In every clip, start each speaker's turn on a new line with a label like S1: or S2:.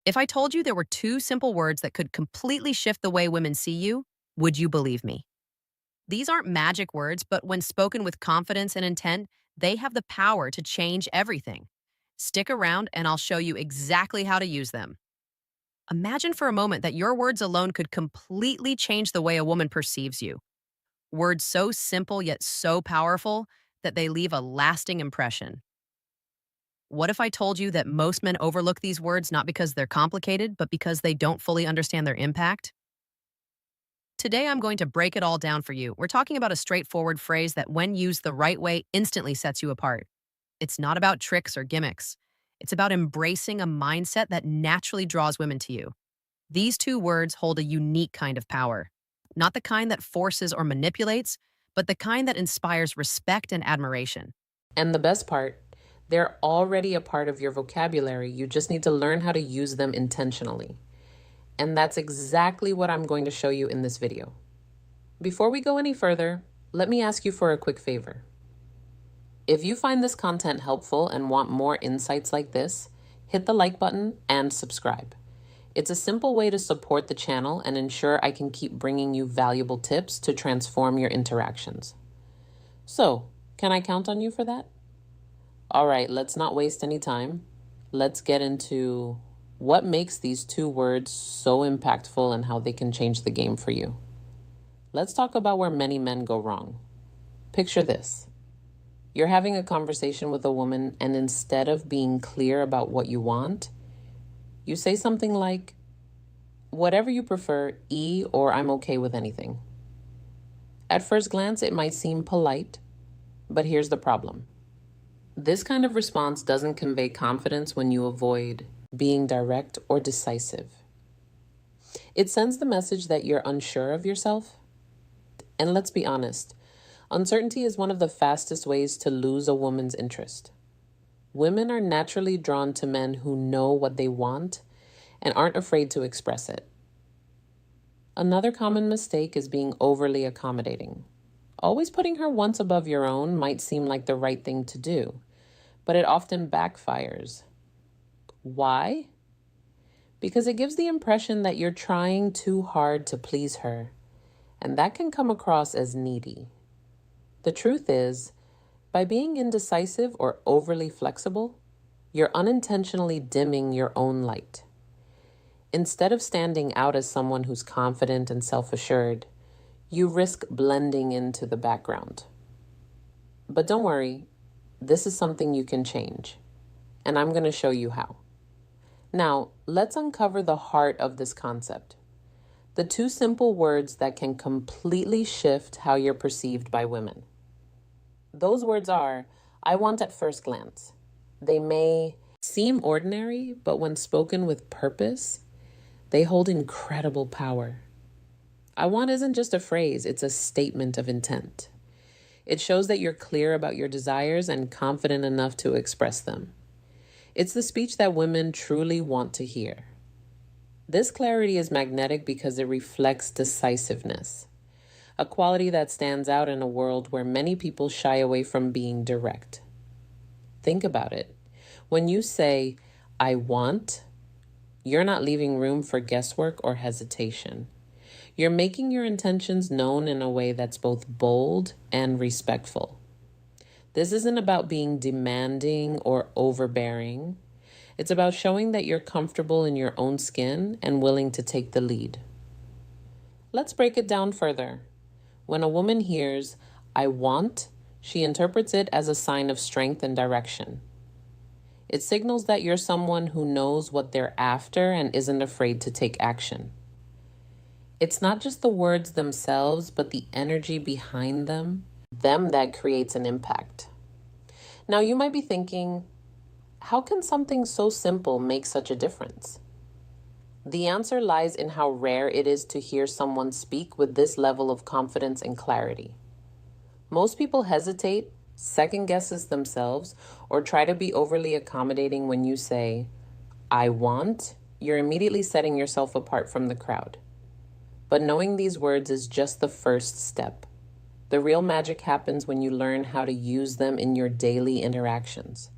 S1: If I told you there were two simple words that could completely shift the way women see you, would you believe me? These aren't magic words, but when spoken with confidence and intent, they have the power to change everything. Stick around and I'll show you exactly how to use them. Imagine for a moment that your words alone could completely change the way a woman perceives you. Words so simple yet so powerful that they leave a lasting impression. What if I told you that most men overlook these words not because they're complicated, but because they don't fully understand their impact? Today, I'm going to break it all down for you. We're talking about a straightforward phrase that, when used the right way, instantly sets you apart. It's not about tricks or gimmicks. It's about embracing a mindset that naturally draws women to you. These two words hold a unique kind of power. Not the kind that forces or manipulates, but the kind that inspires respect and admiration.
S2: And the best part, they're already a part of your vocabulary. You just need to learn how to use them intentionally. And that's exactly what I'm going to show you in this video. Before we go any further, let me ask you for a quick favor. If you find this content helpful and want more insights like this, hit the like button and subscribe. It's a simple way to support the channel and ensure I can keep bringing you valuable tips to transform your interactions. So, can I count on you for that? All right, let's not waste any time. Let's get into what makes these two words so impactful and how they can change the game for you. Let's talk about where many men go wrong. Picture this. You're having a conversation with a woman, and instead of being clear about what you want, you say something like, "Whatever you prefer, or I'm okay with anything." At first glance, it might seem polite, but here's the problem. This kind of response doesn't convey confidence when you avoid being direct or decisive. It sends the message that you're unsure of yourself. And let's be honest, uncertainty is one of the fastest ways to lose a woman's interest. Women are naturally drawn to men who know what they want and aren't afraid to express it. Another common mistake is being overly accommodating. Always putting her wants above your own might seem like the right thing to do, but it often backfires. Why? Because it gives the impression that you're trying too hard to please her, and that can come across as needy. The truth is, by being indecisive or overly flexible, you're unintentionally dimming your own light. Instead of standing out as someone who's confident and self-assured, you risk blending into the background. But don't worry, this is something you can change, and I'm going to show you how. Now, let's uncover the heart of this concept. The two simple words that can completely shift how you're perceived by women. Those words are, "I want at first glance." They may seem ordinary, but when spoken with purpose, they hold incredible power. "I want" isn't just a phrase, it's a statement of intent. It shows that you're clear about your desires and confident enough to express them. It's the speech that women truly want to hear. This clarity is magnetic because it reflects decisiveness, a quality that stands out in a world where many people shy away from being direct. Think about it. When you say, "I want," you're not leaving room for guesswork or hesitation. You're making your intentions known in a way that's both bold and respectful. This isn't about being demanding or overbearing. It's about showing that you're comfortable in your own skin and willing to take the lead. Let's break it down further. When a woman hears, "I want," she interprets it as a sign of strength and direction. It signals that you're someone who knows what they're after and isn't afraid to take action. It's not just the words themselves, but the energy behind them that creates an impact. Now, you might be thinking, how can something so simple make such a difference? The answer lies in how rare it is to hear someone speak with this level of confidence and clarity. Most people hesitate, second guesses themselves, or try to be overly accommodating when you say, "I want." You're immediately setting yourself apart from the crowd. But knowing these words is just the first step. The real magic happens when you learn how to use them in your daily interactions.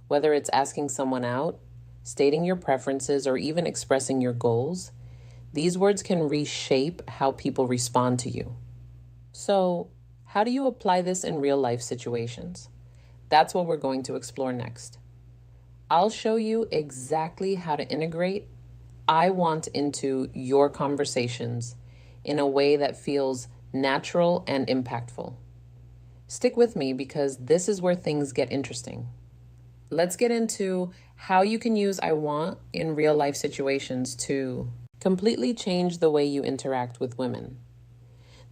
S2: Whether it's asking someone out, stating your preferences, or even expressing your goals, these words can reshape how people respond to you. So, how do you apply this in real life situations? That's what we're going to explore next. I'll show you exactly how to integrate I want into your conversations in a way that feels natural and impactful. Stick with me because this is where things get interesting. Let's get into how you can use I want in real life situations to completely change the way you interact with women.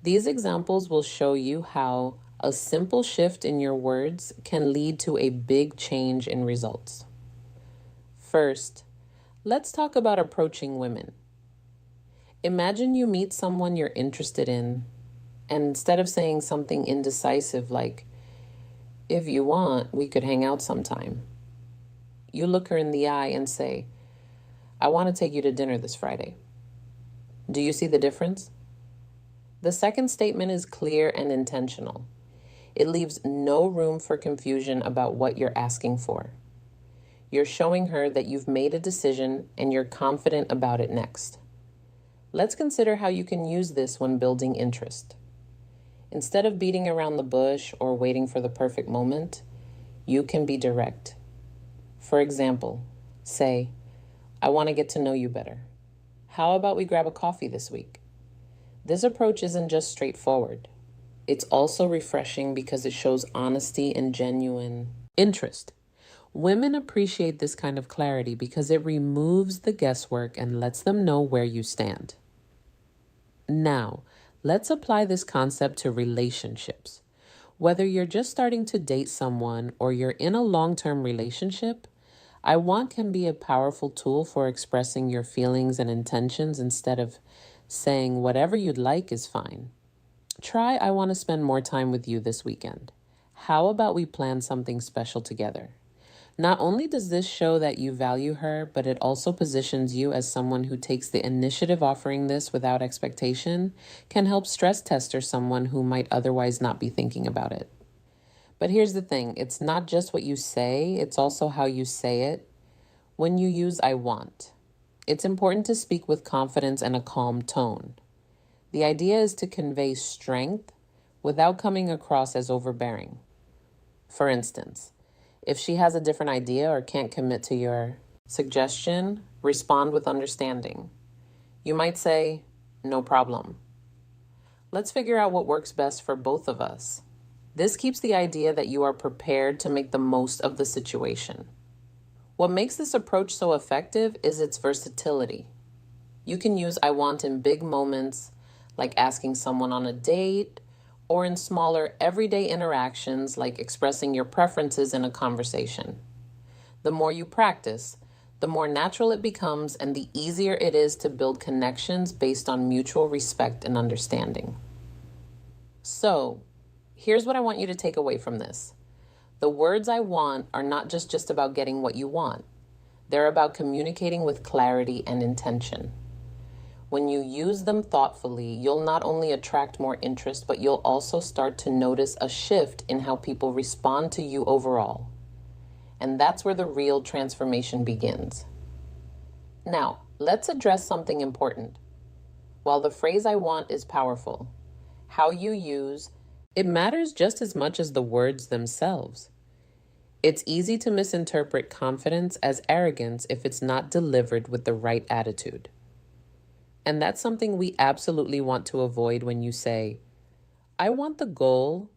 S2: These examples will show you how a simple shift in your words can lead to a big change in results. First, let's talk about approaching women. Imagine you meet someone you're interested in, and instead of saying something indecisive like, "If you want, we could hang out sometime," you look her in the eye and say, "I want to take you to dinner this Friday." Do you see the difference? The second statement is clear and intentional. It leaves no room for confusion about what you're asking for. You're showing her that you've made a decision and you're confident about it next. Let's consider how you can use this when building interest. Instead of beating around the bush or waiting for the perfect moment, you can be direct. For example, say, "I want to get to know you better. How about we grab a coffee this week?" This approach isn't just straightforward. It's also refreshing because it shows honesty and genuine interest. Women appreciate this kind of clarity because it removes the guesswork and lets them know where you stand. Now, let's apply this concept to relationships. Whether you're just starting to date someone or you're in a long-term relationship, I want can be a powerful tool for expressing your feelings and intentions instead of saying whatever you'd like is fine. Try, "I want to spend more time with you this weekend. How about we plan something special together?" Not only does this show that you value her, but it also positions you as someone who takes the initiative. Offering this without expectation can help stress test or someone who might otherwise not be thinking about it. But here's the thing, it's not just what you say, it's also how you say it. When you use "I want," it's important to speak with confidence and a calm tone. The idea is to convey strength without coming across as overbearing. For instance, if she has a different idea or can't commit to your suggestion, respond with understanding. You might say, "No problem. Let's figure out what works best for both of us." This keeps the idea that you are prepared to make the most of the situation. What makes this approach so effective is its versatility. You can use "I want" in big moments, like asking someone on a date, or in smaller everyday interactions like expressing your preferences in a conversation. The more you practice, the more natural it becomes and the easier it is to build connections based on mutual respect and understanding. So, here's what I want you to take away from this. The words "I want" are not just about getting what you want. They're about communicating with clarity and intention. When you use them thoughtfully, you'll not only attract more interest, but you'll also start to notice a shift in how people respond to you overall. And that's where the real transformation begins. Now, let's address something important. While the phrase "I want" is powerful, how you use it matters just as much as the words themselves. It's easy to misinterpret confidence as arrogance if it's not delivered with the right attitude. And that's something we absolutely want to avoid when you say, "I want." The goal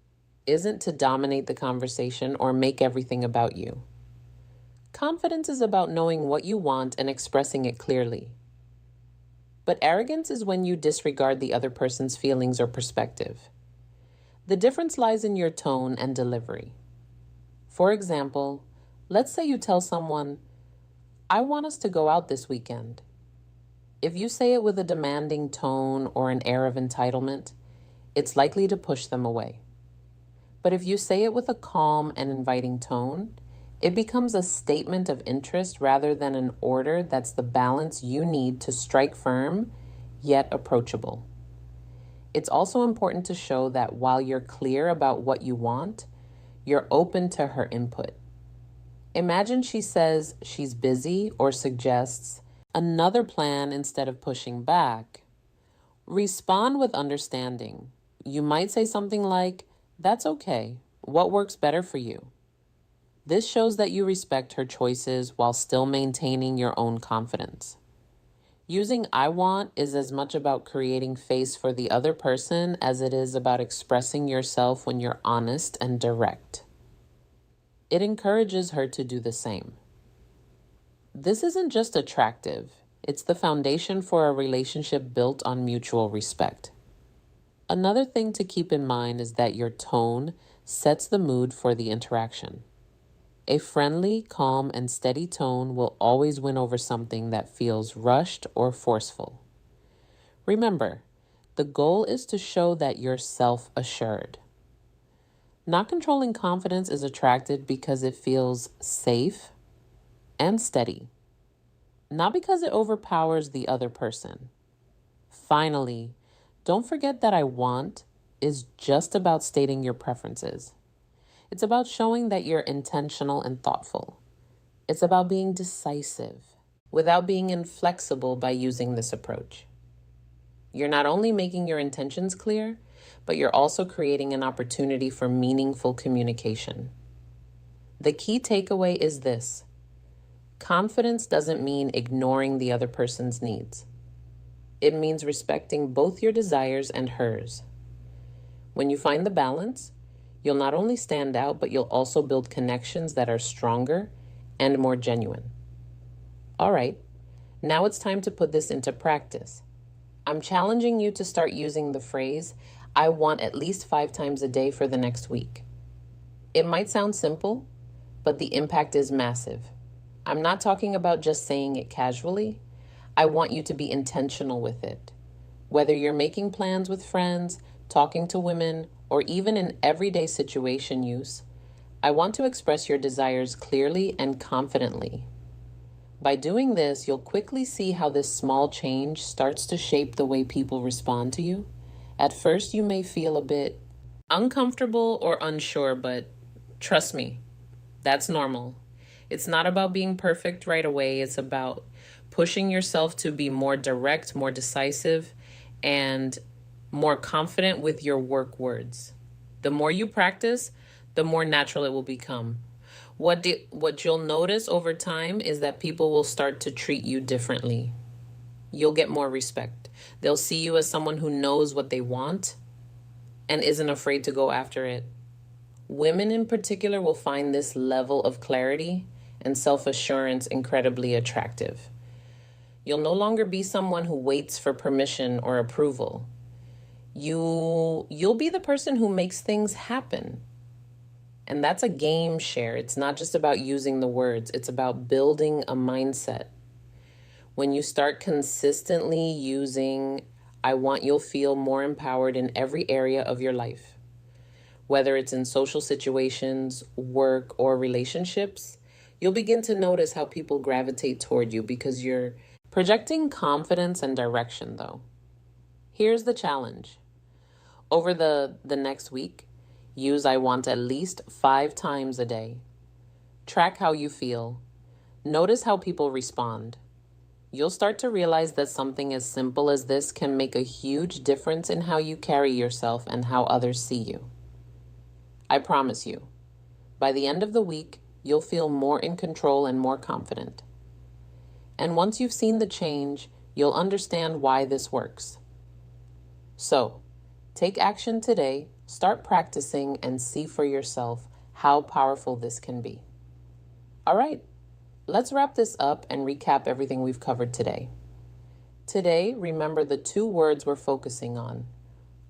S2: isn't to dominate the conversation or make everything about you. Confidence is about knowing what you want and expressing it clearly. But arrogance is when you disregard the other person's feelings or perspective. The difference lies in your tone and delivery. For example, let's say you tell someone, "I want us to go out this weekend." If you say it with a demanding tone or an air of entitlement, it's likely to push them away. But if you say it with a calm and inviting tone, it becomes a statement of interest rather than an order. That's the balance you need to strike firm, yet approachable. It's also important to show that while you're clear about what you want, you're open to her input. Imagine she says she's busy or suggests another plan instead of pushing back. Respond with understanding. You might say something like, "That's okay. What works better for you?" This shows that you respect her choices while still maintaining your own confidence. Using "I want" is as much about creating space for the other person as it is about expressing yourself when you're honest and direct. It encourages her to do the same. This isn't just attractive, it's the foundation for a relationship built on mutual respect. Another thing to keep in mind is that your tone sets the mood for the interaction. A friendly, calm, and steady tone will always win over something that feels rushed or forceful. Remember, the goal is to show that you're self-assured. Not controlling confidence is attractive because it feels safe and steady, not because it overpowers the other person. Finally, don't forget that "I want" is just about stating your preferences. It's about showing that you're intentional and thoughtful. It's about being decisive without being inflexible by using this approach. You're not only making your intentions clear, but you're also creating an opportunity for meaningful communication. The key takeaway is this: confidence doesn't mean ignoring the other person's needs. It means respecting both your desires and hers. When you find the balance, you'll not only stand out, but you'll also build connections that are stronger and more genuine. All right, now it's time to put this into practice. I'm challenging you to start using the phrase, "I want" at least 5 times a day for the next week. It might sound simple, but the impact is massive. I'm not talking about just saying it casually. I want you to be intentional with it. Whether you're making plans with friends, talking to women, or even in everyday situation use, I want to express your desires clearly and confidently. By doing this, you'll quickly see how this small change starts to shape the way people respond to you. At first, you may feel a bit uncomfortable or unsure, but trust me, that's normal. It's not about being perfect right away. It's about pushing yourself to be more direct, more decisive, and more confident with your work words. The more you practice, the more natural it will become. What you'll notice over time is that people will start to treat you differently. You'll get more respect. They'll see you as someone who knows what they want and isn't afraid to go after it. Women in particular will find this level of clarity and self-assurance incredibly attractive. You'll no longer be someone who waits for permission or approval. You'll be the person who makes things happen. And that's a game share. It's not just about using the words, it's about building a mindset. When you start consistently using "I want," you'll feel more empowered in every area of your life. Whether it's in social situations, work, or relationships, you'll begin to notice how people gravitate toward you because you're projecting confidence and direction, though. Here's the challenge. Over the next week, use "I want" at least 5 times a day. Track how you feel. Notice how people respond. You'll start to realize that something as simple as this can make a huge difference in how you carry yourself and how others see you. I promise you, by the end of the week, you'll feel more in control and more confident. And once you've seen the change, you'll understand why this works. So, take action today, start practicing, and see for yourself how powerful this can be. All right, let's wrap this up and recap everything we've covered today. Today, remember the 2 words we're focusing on.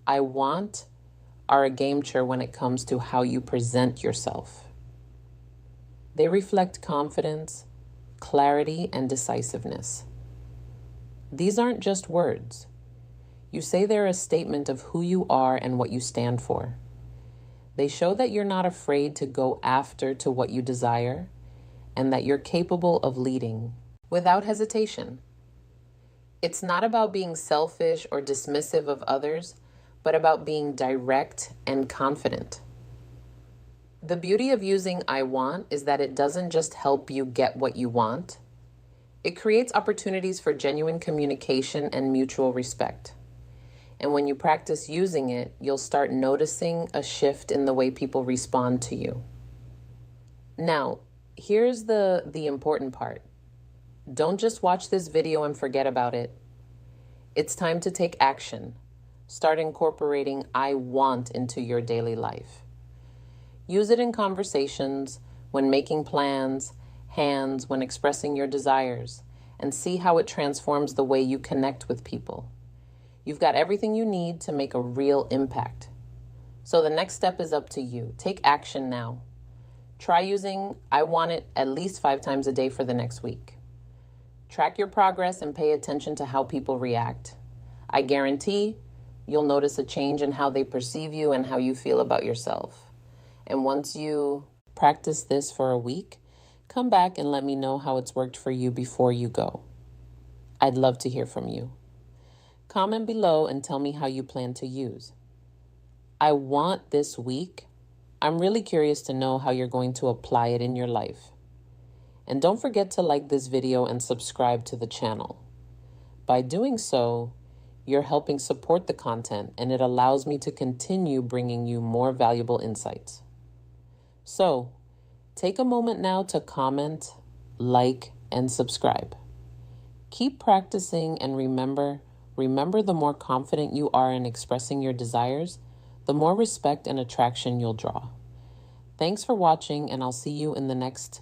S2: "I want" are a game changer when it comes to how you present yourself. They reflect confidence, clarity, and decisiveness. These aren't just words. You say they're a statement of who you are and what you stand for. They show that you're not afraid to go after to what you desire and that you're capable of leading without hesitation. It's not about being selfish or dismissive of others, but about being direct and confident. The beauty of using I want is that it doesn't just help you get what you want, it creates opportunities for genuine communication and mutual respect. And when you practice using it, you'll start noticing a shift in the way people respond to you. Now, here's the important part. Don't just watch this video and forget about it. It's time to take action. Start incorporating I want into your daily life. Use it in conversations, when making plans, hands, when expressing your desires, and see how it transforms the way you connect with people. You've got everything you need to make a real impact. So the next step is up to you. Take action now. Try using I want it at least 5 times a day for the next week. Track your progress and pay attention to how people react. I guarantee you'll notice a change in how they perceive you and how you feel about yourself. And once you practice this for a week, come back and let me know how it's worked for you before you go. I'd love to hear from you. Comment below and tell me how you plan to use I want this week. I'm really curious to know how you're going to apply it in your life. And don't forget to like this video and subscribe to the channel. By doing so, you're helping support the content and it allows me to continue bringing you more valuable insights. So, take a moment now to comment, like, and subscribe. Keep practicing and remember the more confident you are in expressing your desires, the more respect and attraction you'll draw. Thanks for watching, and I'll see you in the next